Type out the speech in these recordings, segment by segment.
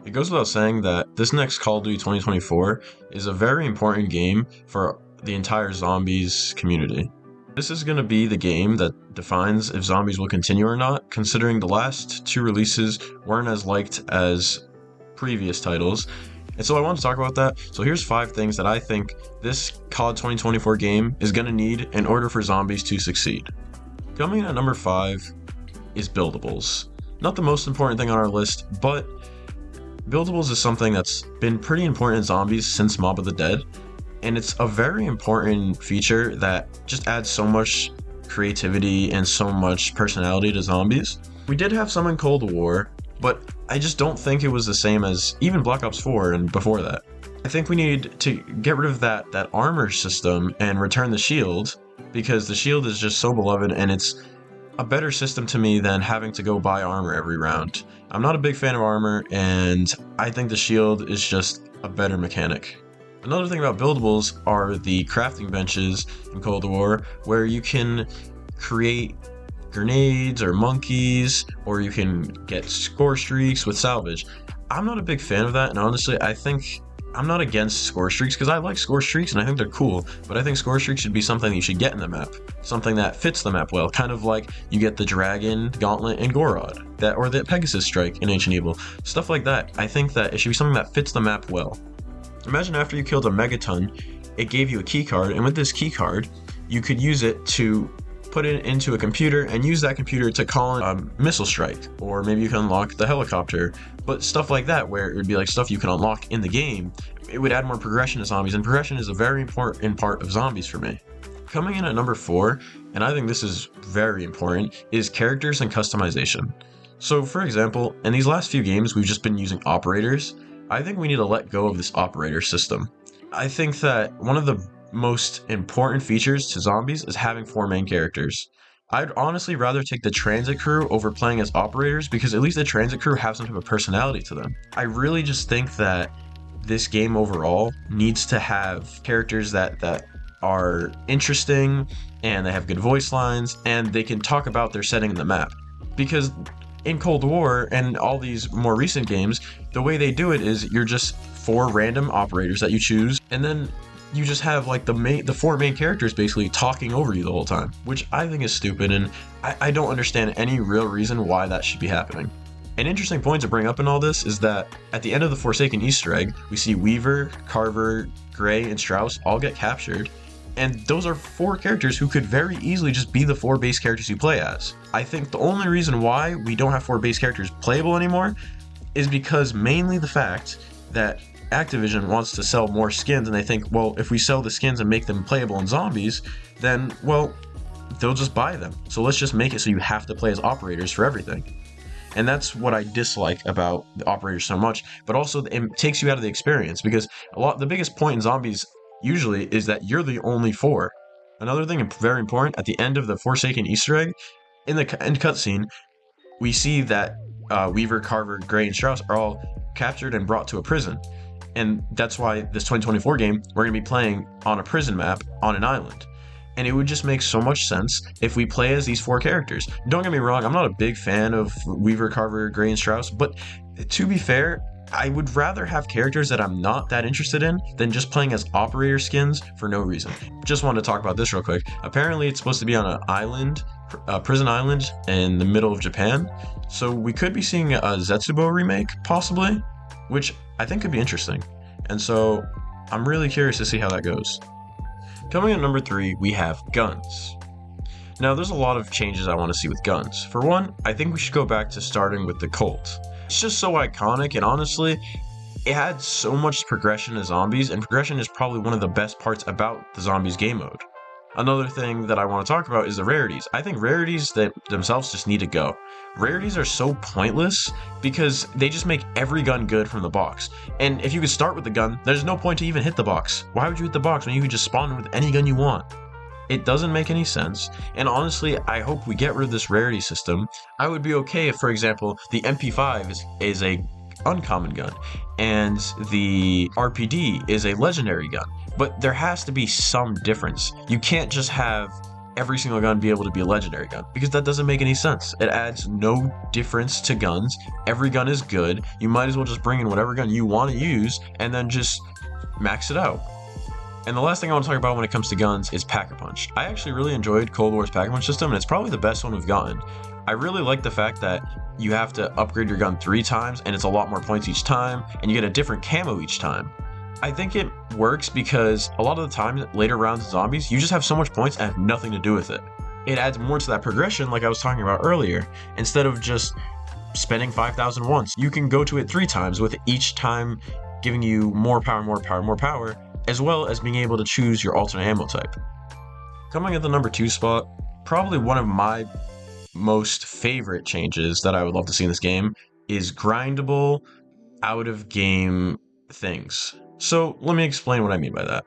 It goes without saying that this next Call of Duty 2024 is a very important game for the entire zombies community. This is going to be the game that defines if zombies will continue or not, considering the last two releases weren't as liked as previous titles. And so I want to talk about that. So here's 5 things that I think this COD 2024 game is going to need in order for zombies to succeed. Coming in at number 5 is buildables. Not the most important thing on our list, but buildables is something that's been pretty important in zombies since Mob of the Dead, and it's a very important feature that just adds so much creativity and so much personality to zombies. We did have some in Cold War, but I just don't think it was the same as even Black Ops 4 and before that. I think we need to get rid of that armor system and return the shield, because the shield is just so beloved and it's a better system to me than having to go buy armor every round. I'm not a big fan of armor, and I think the shield is just a better mechanic. Another thing about buildables are the crafting benches in Cold War, where you can create grenades or monkeys, or you can get score streaks with salvage. I'm not a big fan of that, and honestly, I'm not against score streaks because I like score streaks and I think they're cool, but I think score streaks should be something that you should get in the map, something that fits the map well, kind of like you get the Dragon Gauntlet in Gorod, or the Pegasus Strike in Ancient Evil, stuff like that. I think that it should be something that fits the map well. Imagine after you killed a megaton, it gave you a key card, and with this key card, you could use it to put it into a computer and use that computer to call in a missile strike, or maybe you can unlock the helicopter, but stuff like that where it would be like stuff you can unlock in the game. It would add more progression to zombies, and progression is a very important part of zombies for me. Coming in at number 4, and I think this is very important, is characters and customization. So for example, in these last few games we've just been using operators. I think we need to let go of this operator system. I think that one of the most important features to zombies is having 4 main characters. I'd honestly rather take the transit crew over playing as operators, because at least the transit crew have some type of personality to them. I really just think that this game overall needs to have characters that are interesting, and they have good voice lines, and they can talk about their setting in the map. Because in Cold War and all these more recent games, the way they do it is you're just 4 random operators that you choose, and then you just have like the 4 main characters basically talking over you the whole time, which I think is stupid, and I don't understand any real reason why that should be happening. An interesting point to bring up in all this is that at the end of the Forsaken Easter egg, we see Weaver, Carver, Gray, and Strauss all get captured, and those are 4 characters who could very easily just be the 4 base characters you play as. I think the only reason why we don't have 4 base characters playable anymore is because mainly the fact that Activision wants to sell more skins, and they think, well, if we sell the skins and make them playable in zombies, then, well, they'll just buy them. So let's just make it so you have to play as operators for everything. And that's what I dislike about the operators so much, but also it takes you out of the experience, because the biggest point in zombies usually is that you're the only 4. Another thing very important, at the end of the Forsaken Easter egg, in the end cutscene, we see that Weaver, Carver, Gray, and Strauss are all captured and brought to a prison. And that's why this 2024 game, we're going to be playing on a prison map on an island. And it would just make so much sense if we play as these 4 characters. Don't get me wrong, I'm not a big fan of Weaver, Carver, Gray, and Strauss, but to be fair, I would rather have characters that I'm not that interested in than just playing as operator skins for no reason. Just wanted to talk about this real quick. Apparently it's supposed to be on an island, a prison island in the middle of Japan. So we could be seeing a Zetsubo remake, possibly, which I think could be interesting. And so I'm really curious to see how that goes. Coming at number 3, we have guns. Now there's a lot of changes I want to see with guns. For one, I think we should go back to starting with the Colt. It's just so iconic, and honestly, it had so much progression to zombies, and progression is probably one of the best parts about the zombies game mode. Another thing that I want to talk about is the rarities. I think rarities that themselves just need to go. Rarities are so pointless because they just make every gun good from the box. And if you could start with the gun, there's no point to even hit the box. Why would you hit the box when you could just spawn with any gun you want? It doesn't make any sense, and honestly, I hope we get rid of this rarity system. I would be okay if, for example, the MP5 is a uncommon gun, and the RPD is a legendary gun. But there has to be some difference. You can't just have every single gun be able to be a legendary gun, because that doesn't make any sense. It adds no difference to guns. Every gun is good. You might as well just bring in whatever gun you want to use and then just max it out. And the last thing I want to talk about when it comes to guns is Pack-a-Punch. I actually really enjoyed Cold War's Pack-a-Punch system, and it's probably the best one we've gotten. I really like the fact that you have to upgrade your gun 3 times, and it's a lot more points each time, and you get a different camo each time. I think it works because a lot of the time, later rounds of zombies, you just have so much points and have nothing to do with it. It adds more to that progression like I was talking about earlier. Instead of just spending 5,000 once, you can go to it 3 times, with each time giving you more power, more power, more power, as well as being able to choose your alternate ammo type. Coming at the number 2 spot, probably one of my most favorite changes that I would love to see in this game is grindable out-of-game things. So let me explain what I mean by that.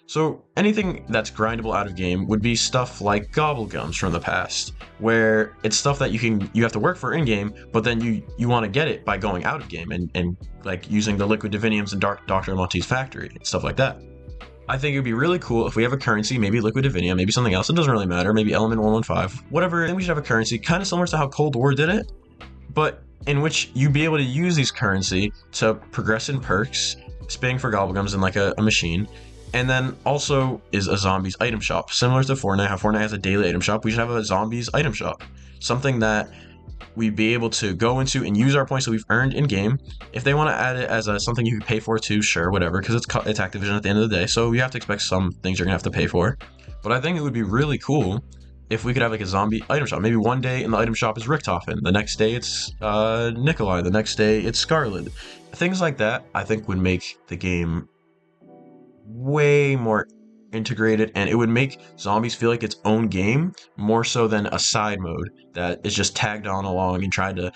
So anything that's grindable out of game would be stuff like gobble gums from the past, where it's stuff that you have to work for in game, but then you want to get it by going out of game and like using the liquid diviniums in Dr. Monty's factory and stuff like that. I think it would be really cool if we have a currency, maybe liquid divinium, maybe something else, it doesn't really matter, maybe element 115, whatever. I think we should have a currency kind of similar to how Cold War did it, but in which you'd be able to use these currency to progress in perks, spinning for gobblegums in like a machine. And then also is a zombies item shop. Similar to Fortnite, how Fortnite has a daily item shop, we should have a zombies item shop. Something that we'd be able to go into and use our points that we've earned in game. If they want to add it as something you can pay for too, sure, whatever, because it's Activision at the end of the day, so you have to expect some things you're gonna have to pay for. But I think it would be really cool if we could have like a zombie item shop. Maybe one day in the item shop is Richtofen, the next day it's Nikolai, the next day it's Scarlet. Things like that I think would make the game way more integrated, and it would make zombies feel like its own game more so than a side mode that is just tagged on along and tried to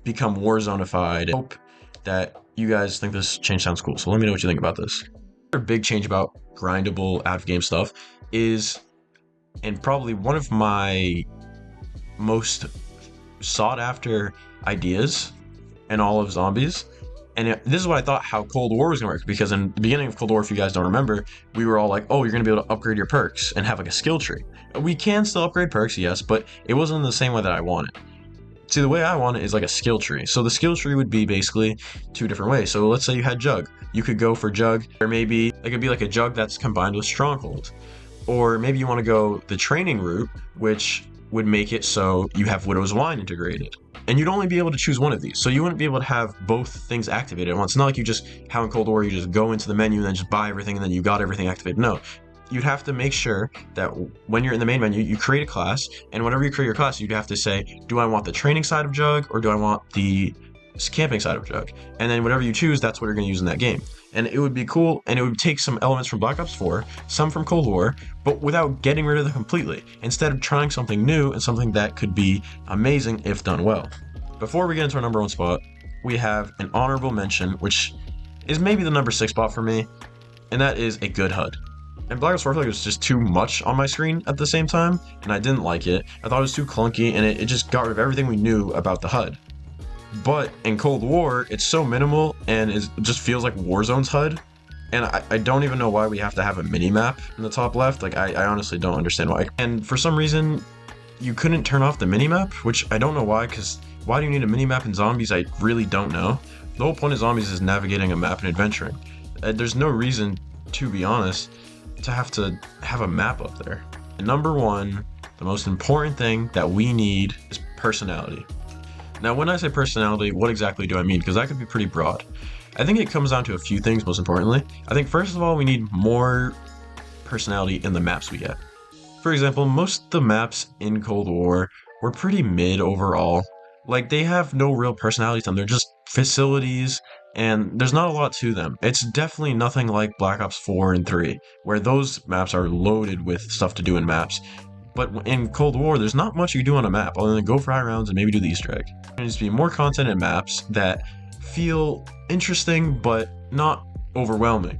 become Warzone-ified. I hope that you guys think this change sounds cool, so let me know what you think about this. Another big change about grindable out-of-game stuff is, and probably one of my most sought-after ideas in all of zombies, and this is what I thought how Cold War was going to work, because in the beginning of Cold War, if you guys don't remember, we were all like, oh, you're going to be able to upgrade your perks and have like a skill tree. We can still upgrade perks, yes, but it wasn't in the same way that I want it. See, the way I want it is like a skill tree. So the skill tree would be basically 2 different ways. So let's say you had Jug. You could go for Jug, or maybe it could be like a Jug that's combined with Stronghold. Or maybe you want to go the training route, which would make it so you have Widow's Wine integrated. And you'd only be able to choose one of these. So you wouldn't be able to have both things activated at once. It's not like you just, how in Cold War, you just go into the menu and then just buy everything and then you got everything activated. No, you'd have to make sure that when you're in the main menu, you create a class, and whenever you create your class, you'd have to say, do I want the training side of Jug, or do I want the camping side of Jug? And then whatever you choose, that's what you're going to use in that game. And it would be cool, and it would take some elements from Black Ops 4, some from Cold War, but without getting rid of them completely. Instead of trying something new and something that could be amazing if done well. Before we get into our number 1 spot, we have an honorable mention, which is maybe the number 6 spot for me, and that is a good HUD. And Black Ops 4 was just too much on my screen at the same time, and I didn't like it. I thought it was too clunky, and it just got rid of everything we knew about the HUD. But in Cold War, it's so minimal, and it just feels like Warzone's HUD. And I don't even know why we have to have a mini-map in the top left. Like, I honestly don't understand why. And for some reason, you couldn't turn off the mini-map, which I don't know why, because why do you need a mini-map in zombies? I really don't know. The whole point of zombies is navigating a map and adventuring. There's no reason, to be honest, to have a map up there. And number 1, the most important thing that we need is personality. Now, when I say personality, what exactly do I mean? Because that could be pretty broad. I think it comes down to a few things, most importantly. I think, first of all, we need more personality in the maps we get. For example, most of the maps in Cold War were pretty mid overall. Like, they have no real personality to them. They're just facilities, and there's not a lot to them. It's definitely nothing like Black Ops 4 and 3, where those maps are loaded with stuff to do in maps. But in Cold War, there's not much you do on a map, other than go for high rounds and maybe do the Easter egg. There needs to be more content in maps that feel interesting, but not overwhelming.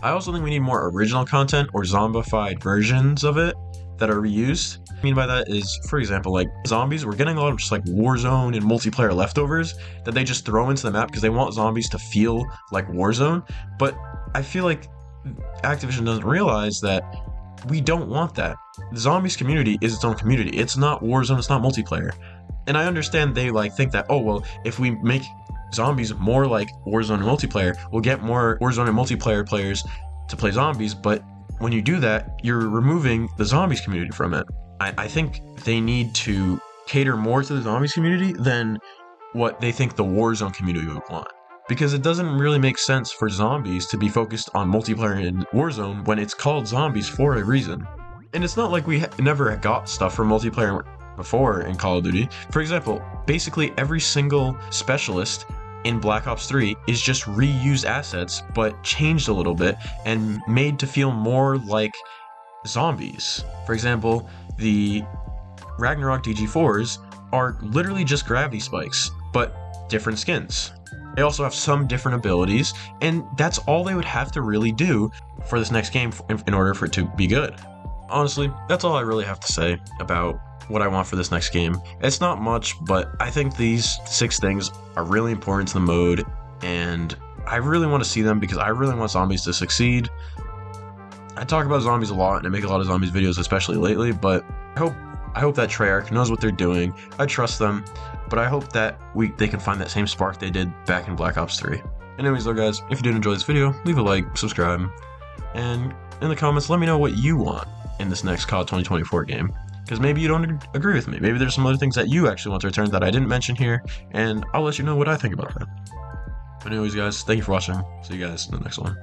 I also think we need more original content or zombified versions of it that are reused. What I mean by that is, for example, like zombies, we're getting a lot of just like Warzone and multiplayer leftovers that they just throw into the map because they want zombies to feel like Warzone. But I feel like Activision doesn't realize that We don't want that. The Zombies community is its own community. It's not Warzone, it's not multiplayer. And I understand they like think that, oh well, if we make zombies more like Warzone and multiplayer, we'll get more Warzone and multiplayer players to play zombies, but when you do that, you're removing the zombies community from it. I think they need to cater more to the zombies community than what they think the Warzone community would want. Because it doesn't really make sense for zombies to be focused on multiplayer in Warzone when it's called zombies for a reason. And it's not like we never got stuff from multiplayer before in Call of Duty. For example, basically every single specialist in Black Ops 3 is just reused assets, but changed a little bit and made to feel more like zombies. For example, the Ragnarok DG4s are literally just gravity spikes, but different skins. They also have some different abilities, and that's all they would have to really do for this next game in order for it to be good. Honestly, that's all I really have to say about what I want for this next game. It's not much, but I think these 6 things are really important to the mode, and I really want to see them because I really want zombies to succeed. I talk about zombies a lot, and I make a lot of zombies videos, especially lately, but I hope that Treyarch knows what they're doing. I trust them, but I hope that they can find that same spark they did back in Black Ops 3. Anyways though guys, if you did enjoy this video, leave a like, subscribe, and in the comments let me know what you want in this next COD 2024 game. Because maybe you don't agree with me. Maybe there's some other things that you actually want to return that I didn't mention here, and I'll let you know what I think about that. But anyways guys, thank you for watching. See you guys in the next one.